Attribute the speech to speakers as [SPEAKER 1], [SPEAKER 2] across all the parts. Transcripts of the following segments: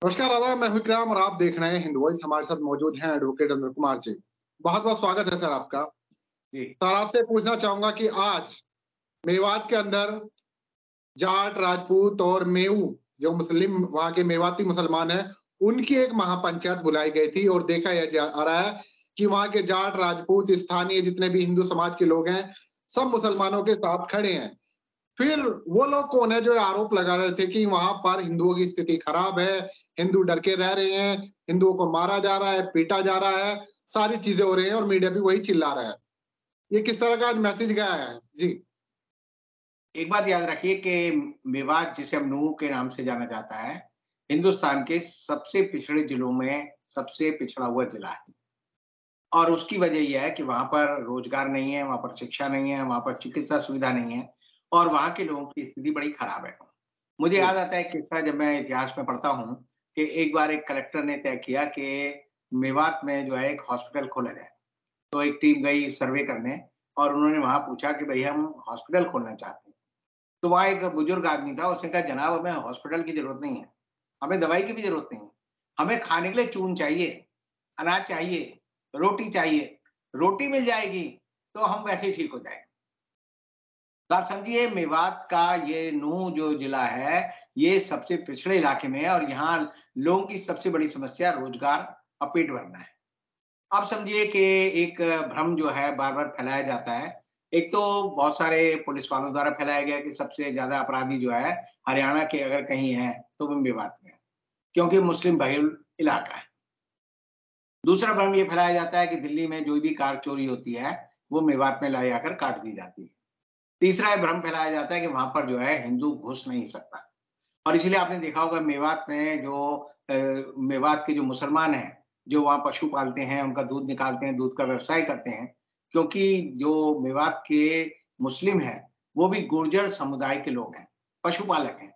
[SPEAKER 1] नमस्कार दादा, मैं हूं विक्रम और आप देख रहे हैं हिंद वॉइस। हमारे साथ मौजूद हैं एडवोकेट अंदर कुमार जी। बहुत बहुत स्वागत है सर आपका।
[SPEAKER 2] जी,
[SPEAKER 1] सर आपसे पूछना चाहूंगा कि आज मेवात के अंदर जाट, राजपूत और मेऊ जो मुस्लिम वहां के मेवाती मुसलमान हैं, उनकी एक महापंचायत बुलाई गई थी और देखा यह जा आ रहा है कि वहां के जाट, राजपूत, स्थानीय जितने भी हिंदू समाज के लोग हैं, सब मुसलमानों के साथ खड़े हैं। फिर वो लोग कौन है जो आरोप लगा रहे थे कि वहां पर हिंदुओं की स्थिति खराब है, हिंदू डर के रह रहे हैं, हिंदुओं को मारा जा रहा है, पीटा जा रहा है, सारी चीजें हो रही हैं और मीडिया भी वही चिल्ला रहा है। ये किस तरह का आज मैसेज गया है? जी।
[SPEAKER 2] एक बात याद रखिए कि मेवात जिसे हम नूह के नाम से जाना जाता है, हिंदुस्तान के सबसे पिछड़े जिलों में सबसे पिछड़ा हुआ जिला है। और उसकी वजह ये है कि वहाँ पर रोजगार नहीं है, वहाँ पर शिक्षा नहीं है, वहाँ पर चिकित्सा सुविधा नहीं है और वहाँ के लोगों की स्थिति बड़ी खराब है। मुझे
[SPEAKER 1] जी।
[SPEAKER 2] याद आता है किस्सा जब मैं इतिहास में पढ़ता हूँ कि एक बार एक कलेक्टर ने तय किया कि मेवात में जो है एक हॉस्पिटल खोला जाए। तो एक टीम गई सर्वे करने और उन्होंने वहाँ पूछा कि भई हम हॉस्पिटल खोलना चाहते हैं। तो वहाँ एक बुजुर्ग आदमी था, उसने कहा जनाब हमें हॉस्पिटल की ज़रूरत नहीं है, हमें दवाई की भी ज़रूरत नहीं है, हमें खाने के लिए चून चाहिए, अनाज चाहिए, रोटी चाहिए, रोटी मिल जाएगी तो हम वैसे ही ठीक हो जाएँगे। तो आप समझिए मेवात का ये नूह जो जिला है, ये सबसे पिछड़े इलाके में है और यहाँ लोगों की सबसे बड़ी समस्या रोज़गार और पेट भरना है। आप समझिए कि एक भ्रम जो है बार-बार फैलाया जाता है। एक तो बहुत सारे पुलिस वालों द्वारा फैलाया गया कि सबसे ज़्यादा अपराधी जो है हरियाणा के अगर कहीं हैं, तो वो मेवात में है, क्योंकि मुस्लिम बहुल इलाका है। दूसरा भ्रम ये फैलाया जाता है कि दिल्ली में जो भी कार चोरी होती है, वो मेवात में ला जाकर काट दी जाती है। तीसरा ये भ्रम फैलाया जाता है कि वहाँ पर जो है हिंदू घुस नहीं सकता और इसीलिए आपने देखा होगा मेवात में जो मेवात के जो मुसलमान हैं, जो वहाँ पशु पालते हैं, उनका दूध निकालते हैं, दूध का व्यवसाय करते हैं, क्योंकि जो मेवात के मुस्लिम हैं, वो भी गुर्जर समुदाय के लोग हैं, पशुपालक हैं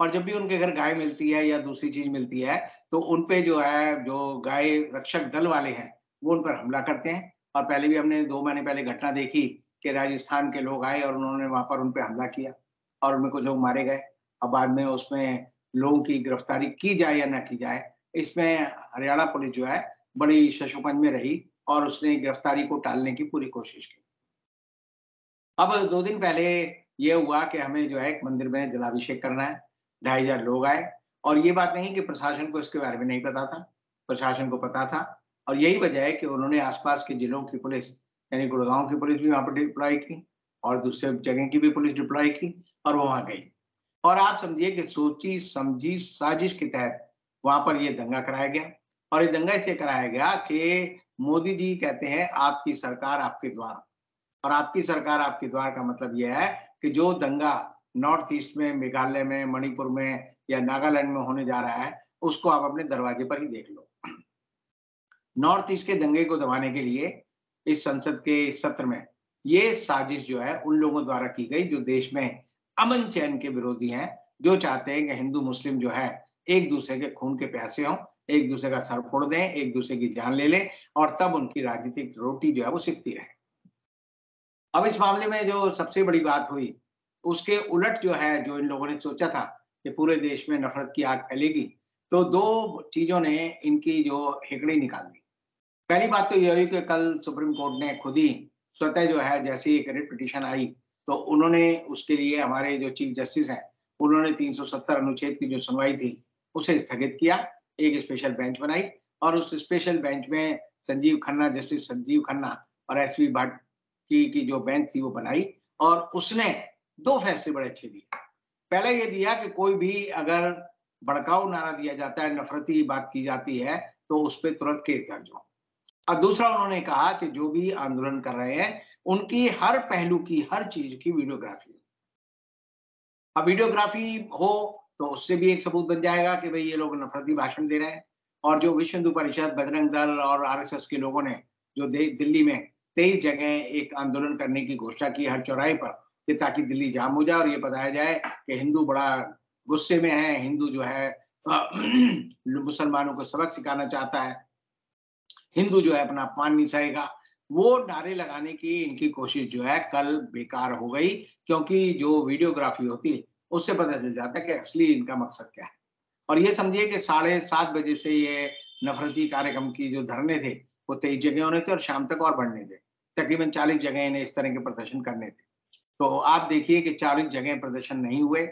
[SPEAKER 2] और जब भी उनके घर गाय मिलती है या दूसरी चीज़ मिलती है, तो उन पे जो है, जो गाय रक्षक दल वाले हैं, वो उन पर हमला करते हैं और पहले भी हमने 2 महीने पहले घटना देखी कि राजस्थान के लोग आए और उन्होंने वहाँ पर उन पे हमला किया और उनमें कुछ लोग मारे गए। अब बाद में उसमें लोगों की गिरफ्तारी की जाए या ना की जाए, इसमें हरियाणा पुलिस जो है बड़ी शशोपंज में रही और उसने गिरफ्तारी को टालने की पूरी कोशिश की। अब 2 दिन पहले ये हुआ कि हमें जो है एक मंदिर में जलाभिषेक करना है, 2500 लोग आए और ये बात नहीं कि प्रशासन को इसके बारे में नहीं पता था, प्रशासन को पता था और यही वजह है कि उन्होंने आस-पास के जिलों की पुलिस यानी गुड़गाँव की पुलिस भी वहाँ पर डिप्लॉय की और दूसरे जगह की भी पुलिस डिप्लॉय की और वो वहाँ गई। और आप समझिए कि सोची-समझी साजिश के तहत वहाँ पर ये दंगा कराया गया और ये दंगा इसलिए कराया गया कि मोदी जी कहते हैं आपकी सरकार आपके द्वार और आपकी सरकार आपके द्वार का मतलब ये है कि जो दंगा नॉर्थ ईस्ट में, मेघालय में, मणिपुर में या नागालैंड में होने जा रहा है, उसको आप अपने दरवाजे पर ही देख लो। नॉर्थ ईस्ट के दंगे को दबाने के लिए इस संसद के इस सत्र में ये साजिश जो है उन लोगों द्वारा की गई जो देश में अमन चैन के विरोधी हैं, जो चाहते हैं कि हिंदू मुस्लिम जो है एक दूसरे के खून के प्यासे हों, एक दूसरे का सर फोड़ दें, एक दूसरे की जान ले लें और तब उनकी राजनीतिक रोटी जो है वो सिकती रहे। अब इस मामले में जो सबसे बड़ी बात हुई, उसके उलट जो है, जो इन लोगों ने सोचा था कि पूरे देश में नफ़रत की आग फैलेगी, तो 2 चीज़ों ने इनकी जो हेकड़ी निकाल दी। पहली बात तो ये हुई कि कल सुप्रीम कोर्ट ने खुद ही स्वतः जो है जैसे ही एक रिट पिटीशन आई, तो उन्होंने उसके लिए हमारे जो चीफ जस्टिस हैं, उन्होंने 370 अनुच्छेद की जो सुनवाई थी, उसे स्थगित किया। एक स्पेशल बेंच बनाई और उस स्पेशल बेंच में संजीव खन्ना जस्टिस संजीव खन्ना और एसवी भट्ट की जो बेंच थी वो बनाई और उसने 2 फैसले बड़े अच्छे दिए। पहला ये दिया कि कोई भी अगर भड़काऊ नारा दिया जाता है, नफ़रती बात की जाती है, तो उस पे तुरंत केस दर्ज हो। और दूसरा उन्होंने कहा कि जो भी आंदोलन कर रहे हैं, उनकी हर पहलू की, हर चीज़ की वीडियोग्राफी हो। अब वीडियोग्राफी हो, तो उससे भी एक सबूत बन जाएगा कि भई ये लोग नफ़रती भाषण दे रहे हैं और जो विश्व हिंदू परिषद, बजरंग दल और आरएसएस के लोगों ने जो दे दिल्ली में 23 जगह एक आंदोलन करने की घोषणा की हर चौराहे पर, कि ताकि दिल्ली जाम हो जाए और ये बताया जाए कि हिंदू बड़ा गुस्से में है, हिंदू जो है मुसलमानों को सबक सिखाना चाहता है। हिंदू जो है अपना अपमान नहीं सहेगा। वो नारे लगाने की इनकी कोशिश जो है कल बेकार हो गई क्योंकि जो वीडियोग्राफी होती है, उससे पता चल जाता है कि असली इनका मकसद क्या है। और ये समझिए कि 7:30 बजे से ये नफरती कार्यक्रम की जो धरने थे वो 23 जगह होने थे और शाम तक और बढ़ने थे। तकरीबन 40 जगह इन्हें इस तरह के प्रदर्शन करने थे। तो आप देखिए कि 40 जगह प्रदर्शन नहीं हुए,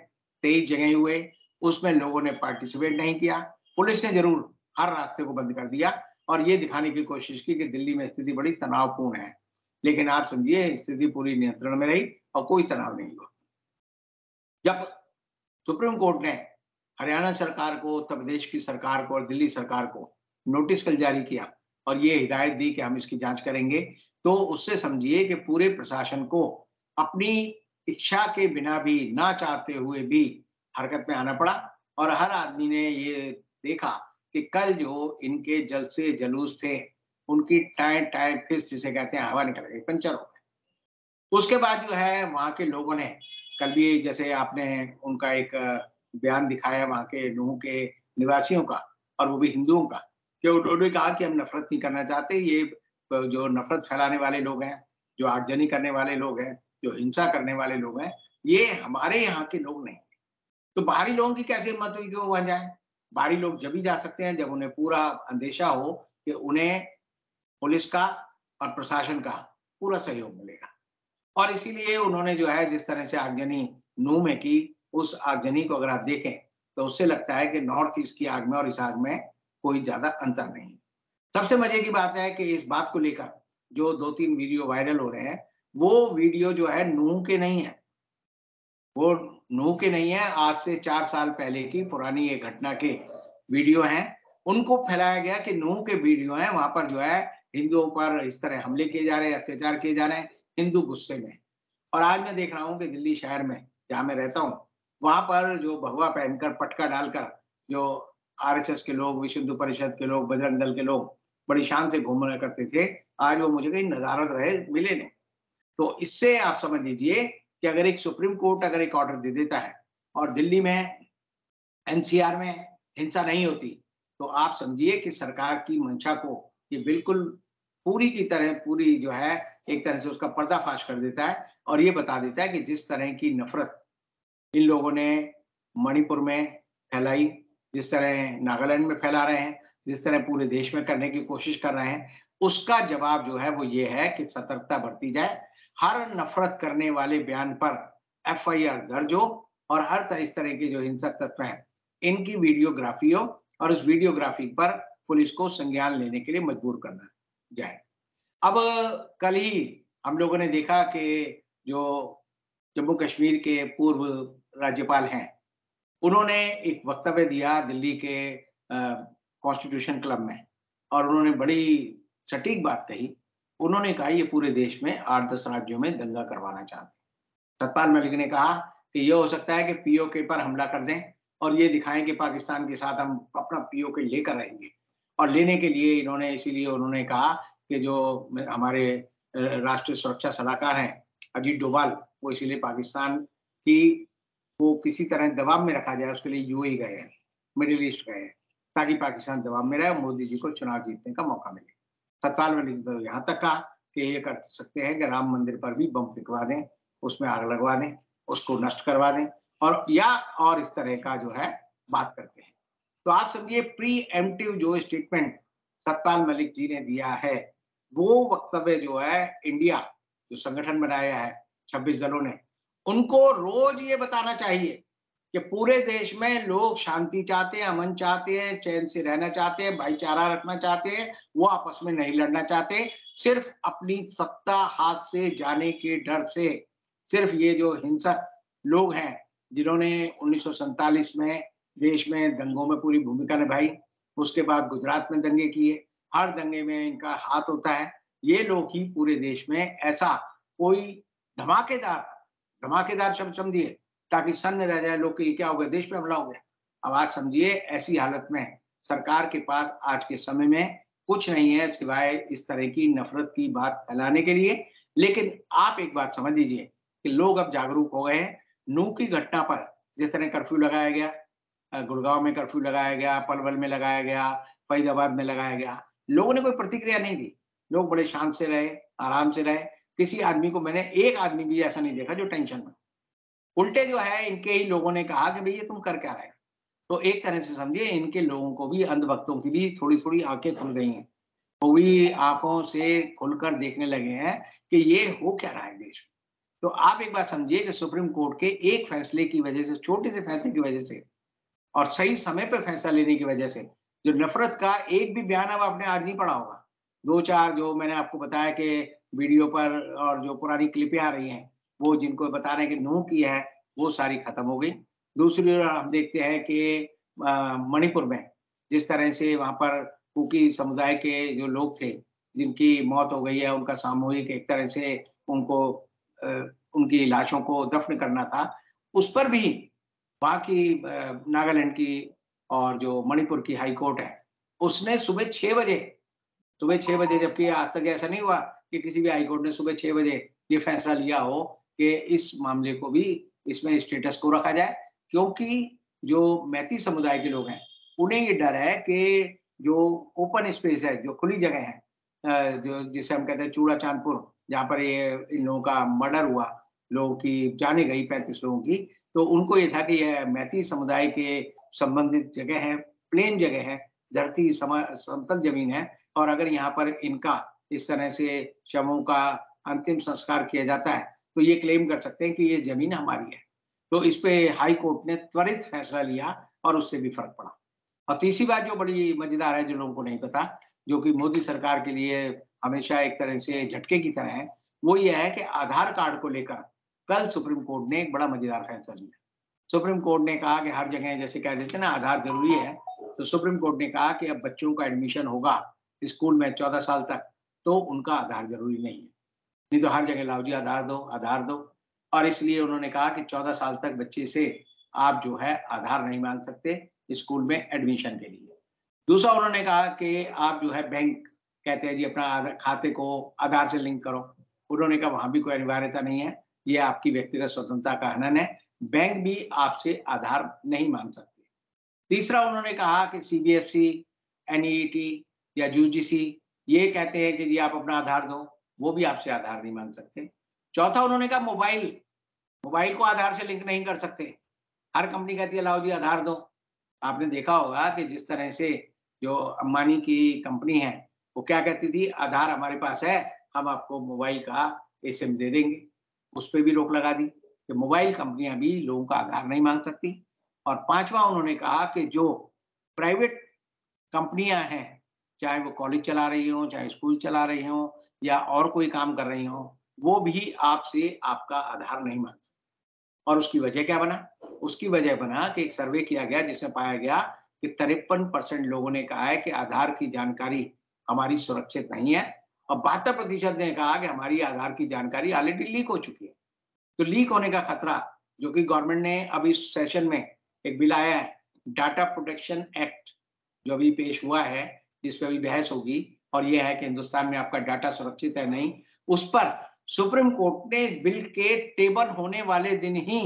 [SPEAKER 2] 23 जगह हुए, उसमें लोगों ने पार्टिसिपेट नहीं किया। पुलिस ने जरूर हर रास्ते को बंद कर दिया और ये दिखाने की कोशिश की कि दिल्ली में स्थिति बड़ी तनावपूर्ण है। लेकिन आप समझिए स्थिति पूरी नियंत्रण में रही और कोई तनाव नहीं हुआ। जब सुप्रीम कोर्ट ने हरियाणा सरकार को, उत्तर प्रदेश की सरकार को और दिल्ली सरकार को नोटिस कल जारी किया और ये हिदायत दी कि हम इसकी जांच करेंगे, तो उससे समझिए कि पूरे प्रशासन को अपनी इच्छा के बिना भी, ना चाहते हुए भी हरकत में आना पड़ा और हर आदमी ने ये देखा कि कल जो इनके जलसे जुलूस थे, उनकी टाय फिस्ट जिसे कहते हैं हवा निकल गई, पंचर हो गए। उसके बाद जो है वहां के लोगों ने कल भी, जैसे आपने उनका एक बयान दिखाया वहां के नूह के निवासियों का और वो भी हिंदुओं का, कि उन्होंने कहा कि हम नफरत नहीं करना चाहते, ये जो नफरत फैलाने वाले लोग हैं, जो आगजनी करने वाले लोग हैं, जो हिंसा करने वाले लोग हैं, ये हमारे यहाँ के लोग नहीं। तो बाहरी लोगों की कैसे हिम्मत हुई कि वो वहां जाए? बाहरी लोग जब ही जा सकते हैं जब उन्हें पूरा अंदेशा हो कि उन्हें पुलिस का और प्रशासन का पूरा सहयोग मिलेगा। और इसीलिए उन्होंने जो है जिस तरह से आगजनी नूह में की, उस आगजनी को अगर आप देखें तो उससे लगता है कि नॉर्थ ईस्ट की आग में और इस आग में कोई ज्यादा अंतर नहीं। सबसे मजे की बात है कि इस बात को लेकर जो 2-3 वीडियो वायरल हो रहे हैं, वो वीडियो जो है नूह के नहीं है, वो नूह के नहीं है, आज से 4 साल पहले की पुरानी एक घटना के वीडियो हैं। उनको फैलाया गया कि नूह के वीडियो हैं, वहां पर जो है हिंदुओं पर इस तरह हमले किए जा रहे हैं, अत्याचार किए जा रहे हैं, हिंदू गुस्से में। और आज मैं देख रहा हूँ कि दिल्ली शहर में जहां मैं रहता हूँ, वहां पर जो भगवा पहनकर, पटका डालकर जो आरएसएस के लोग, विश्व हिंदू परिषद के लोग, बजरंग दल के लोग बड़ी शान से घूमने करते थे, आज वो मुझे कहीं नजारत रहे मिले नहीं। तो इससे आप समझ लीजिए कि अगर एक सुप्रीम कोर्ट अगर एक ऑर्डर दे देता है और दिल्ली में, एनसीआर में हिंसा नहीं होती, तो आप समझिए कि सरकार की मंशा को ये बिल्कुल पूरी की तरह, पूरी जो है एक तरह से उसका पर्दाफाश कर देता है और ये बता देता है कि जिस तरह की नफरत इन लोगों ने मणिपुर में फैलाई, जिस तरह नागालैंड में फैला रहे हैं, जिस तरह पूरे देश में करने की कोशिश कर रहे हैं, उसका जवाब जो है वो ये है कि सतर्कता बरती जाए। हर नफरत करने वाले बयान पर एफआईआर दर्ज हो और हर इस तरह के जो हिंसक तत्व हैं, इनकी वीडियोग्राफी हो और उस वीडियोग्राफी पर पुलिस को संज्ञान लेने के लिए मजबूर करना जाए। अब कल ही हम लोगों ने देखा कि जो जम्मू कश्मीर के पूर्व राज्यपाल हैं, उन्होंने एक वक्तव्य दिया दिल्ली के कॉन्स्टिट्यूशन क्लब में और उन्होंने बड़ी सटीक बात कही। उन्होंने कहा ये पूरे देश में 8-10 राज्यों में दंगा करवाना चाहते हैं। सतपाल मलिक ने कहा कि ये हो सकता है कि पीओके पर हमला कर दें और ये दिखाएं कि पाकिस्तान के साथ हम अपना पीओके लेकर रहेंगे। और लेने के लिए इन्होंने, इसीलिए उन्होंने कहा कि जो हमारे राष्ट्रीय सुरक्षा सलाहकार हैं अजीत डोभाल, वो इसीलिए पाकिस्तान की को किसी तरह दबाव में रखा जाए, उसके लिए यूएई गए हैं, मिडिल ईस्ट गए हैं, ताकि पाकिस्तान दबाव में रहे और मोदी जी को चुनाव जीतने का मौका मिले। सतपाल मलिक ने तो यहाँ तक कहा कि ये कर सकते हैं कि राम मंदिर पर भी बम फेंकवा दें, उसमें आग लगवा दें, उसको नष्ट करवा दें और इस तरह का जो है बात करते हैं। तो आप समझिए प्री एम्प्टिव जो स्टेटमेंट सतपाल मलिक जी ने दिया है, वो वक्तव्य जो है इंडिया जो संगठन बनाया है 26 दलों ने, उनको रोज ये बताना चाहिए कि पूरे देश में लोग शांति चाहते हैं, अमन चाहते हैं, चैन से रहना चाहते हैं, भाईचारा रखना चाहते हैं, वो आपस में नहीं लड़ना चाहते। सिर्फ अपनी सत्ता हाथ से जाने के डर से, सिर्फ ये जो हिंसक लोग हैं जिन्होंने 1947 में देश में दंगों में पूरी भूमिका निभाई, उसके बाद गुजरात में दंगे किए, हर दंगे में इनका हाथ होता है, ये लोग ही पूरे देश में ऐसा कोई धमाकेदार शब्द समझिए ताकि सन्न रह जाए लोग कि क्या हो गया, देश पे हमला हो गया। अब आज समझिए ऐसी हालत में सरकार के पास आज के समय में कुछ नहीं है सिवाय इस तरह की नफरत की बात फैलाने के लिए। लेकिन आप एक बात समझ लीजिए कि लोग अब जागरूक हो गए हैं। नूह की घटना पर जिस तरह कर्फ्यू लगाया गया, गुड़गांव में कर्फ्यू लगाया गया, पलवल में लगाया गया, फरीदाबाद में लगाया गया, लोगों ने कोई प्रतिक्रिया नहीं दी। लोग बड़े शांत से रहे, आराम से रहे। किसी आदमी को, मैंने एक आदमी भी ऐसा नहीं देखा जो टेंशन में। उल्टे जो है इनके ही लोगों ने कहा कि भैया तुम कर क्या रहे हो, तो एक तरह से समझिए इनके लोगों को भी, अंधभक्तों की भी थोड़ी-थोड़ी आँखें खुल गई हैं। वो भी आँखों से खुलकर देखने लगे हैं कि ये हो क्या रहा है देश में। तो आप एक बात समझिए कि सुप्रीम कोर्ट के एक फैसले की वजह से, छोटे से फैसले की वजह से और सही समय पे फैसला लेने की वजह से, जो नफ़रत का एक भी बयान अब आपने आज नहीं पढ़ा होगा। 2-4 जो मैंने आपको बताया कि वीडियो पर और जो पुरानी क्लिपें आ रही हैं, वो जिनको बता रहे हैं कि नो किया है, वो सारी खत्म हो गई। दूसरी ओर हम देखते हैं कि मणिपुर में जिस तरह से वहाँ पर कुकी समुदाय के जो लोग थे, जिनकी मौत हो गई है, उनका सामूहिक एक तरह से उनको अ, उनकी लाशों को दफ़्न करना था, उस पर भी वहाँ की नागालैंड की और जो मणिपुर की हाई कोर्ट है, उसने सुबह 6 बजे, जबकि आज तक ऐसा नहीं हुआ कि किसी भी हाई कोर्ट ने सुबह 6 बजे ये फैसला लिया हो कि इस मामले को भी इसमें स्टेटस को रखा जाए। क्योंकि जो मैती समुदाय के लोग हैं, उन्हें ये डर है कि जो ओपन स्पेस है, जो खुली जगह है, जो जिसे हम कहते हैं चूड़ा-चाँदपुर, जहाँ पर ये इन लोगों का मर्डर हुआ, लोगों की जानें गई 35 लोगों की, तो उनको ये था कि यह मैती समुदाय के संबंधित जगह है, प्लेन जगह है, धरती समतल ज़मीन है और अगर यहाँ पर इनका इस तरह से शवों का अंतिम संस्कार किया जाता है, तो ये क्लेम कर सकते हैं कि ये ज़मीन हमारी है। तो इस पे हाई कोर्ट ने त्वरित फैसला लिया और उससे भी फ़र्क पड़ा। और तीसरी बात जो बड़ी मज़ेदार है, जो लोगों को नहीं पता, जो कि मोदी सरकार के लिए हमेशा एक तरह से झटके की तरह है, वो ये है कि आधार कार्ड को लेकर कल सुप्रीम कोर्ट ने एक बड़ा मज़ेदार फैसला लिया। सुप्रीम कोर्ट ने कहा कि हर जगह जैसे कह देते हैं ना आधार ज़रूरी है, तो सुप्रीम कोर्ट ने कहा कि अब बच्चों का एडमिशन होगा स्कूल में 14 साल तक, तो उनका आधार ज़रूरी नहीं है। नहीं तो हर जगह लाओ जी आधार दो और इसलिए उन्होंने कहा कि 14 साल तक बच्चे से आप जो है आधार नहीं माँग सकते स्कूल में एडमिशन के लिए। दूसरा उन्होंने कहा कि आप जो है बैंक कहते हैं जी अपना खाते को आधार से लिंक करो। उन्होंने कहा वहाँ भी कोई अनिवार्यता नहीं है, ये आपकी व्यक्तिगत स्वतंत्रता का हनन है, बैंक भी आपसे आधार नहीं माँग सकते। तीसरा उन्होंने कहा कि सीबीएसई, एनईईटी या यूजीसी ये कहते हैं कि जी आप अपना आधार दो, वो भी आपसे आधार नहीं माँग सकते। चौथा उन्होंने कहा मोबाइल को आधार से लिंक नहीं कर सकते। हर कंपनी कहती है लाओ जी आधार दो। आपने देखा होगा कि जिस तरह से जो अंबानी की कंपनी है, वो क्या कहती थी आधार हमारे पास है, हम आपको मोबाइल का एसिम दे देंगे। उस पे भी रोक लगा दी कि मोबाइल कंपनियाँ भी लोगों का आधार नहीं माँग सकती। और पाँचवाँ उन्होंने कहा कि जो प्राइवेट कंपनियाँ हैं, चाहे वो कॉलेज चला रही हों, चाहे स्कूल चला रही हों या और कोई काम कर रही हों, वो भी आपसे आपका आधार नहीं माँग सकती। और उसकी वजह क्या बना? उसकी वजह बना कि एक सर्वे किया गया जिसमें पाया गया कि 53% लोगों ने कहा है कि आधार की जानकारी हमारी सुरक्षित नहीं है और 72% ने कहा कि हमारी आधार की जानकारी ऑलरेडी लीक हो चुकी है। तो लीक होने का खतरा, जो कि गवर्नमेंट ने अभी इस सेशन में एक बिल आया है, डाटा प्रोटेक्शन एक्ट, जो अभी पेश हुआ है, जिस पे अभी बहस होगी और ये है कि हिंदुस्तान में आपका डाटा सुरक्षित है नहीं, उस पर सुप्रीम कोर्ट ने इस बिल के टेबल होने वाले दिन ही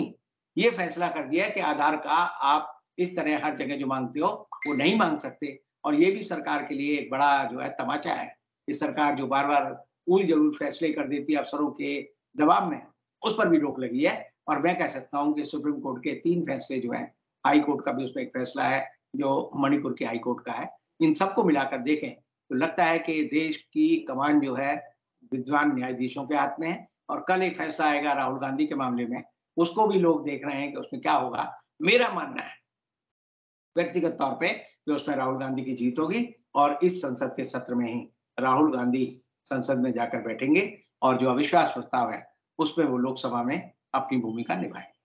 [SPEAKER 2] ये फैसला कर दिया कि आधार का आप इस तरह हर जगह जो माँगते हो, वो नहीं माँग सकते। और ये भी सरकार के लिए एक बड़ा जो है तमाचा है कि सरकार जो बार-बार उल-जलूल फैसले कर देती है अफसरों के दबाव में, उस पर भी रोक लगी है। और मैं कह सकता हूँ कि सुप्रीम कोर्ट के 3 फैसले जो हैं, हाई कोर्ट का भी उसमें एक फैसला है, जो मणिपुर की हाई कोर्ट का है। इन सबको मिलाकर देखें, तो लगता है कि देश की कमान जो है, विद्वान न्यायाधीशों के हाथ में है और कल एक फैसला आएगा राहुल गांधी के मामले में, उसको भी लोग देख रहे हैं कि उसमें क्या होगा। मेरा मानना है, व्यक्तिगत तौर पे कि उसमें राहुल गांधी की जीत होगी और इस संसद के सत्र में ही राहुल गांधी संसद में जाकर बैठेंगे और जो अविश्वास प्रस्ताव है, उसमें वो लोकसभा में अपनी भूमिका निभाएँगे।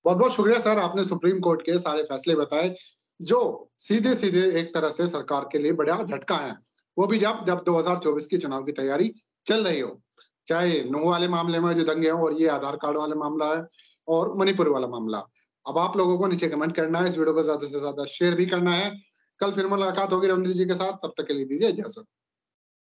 [SPEAKER 1] बहुत-बहुत शुक्रिया सर, आपने सुप्रीम कोर्ट के सारे फैसले बताए, जो सीधे-सीधे एक तरह से सरकार के लिए बड़ा झटका है। वो भी जब जब 2024 के चुनाव की तैयारी चल रही हो। चाहे नो वाले मामले में जो दंगे हों और ये आधार कार्ड वाला मामला है और मणिपुर वाला मामला। अब आप लोगों को नीचे कमेंट करना है, इस वीडियो को ज़्यादा से ज़्यादा शेयर भी करना है। कल फिर मुलाकात होगी रविंद्र जी के साथ, तब तक के लिए दीजिए इजाज़त।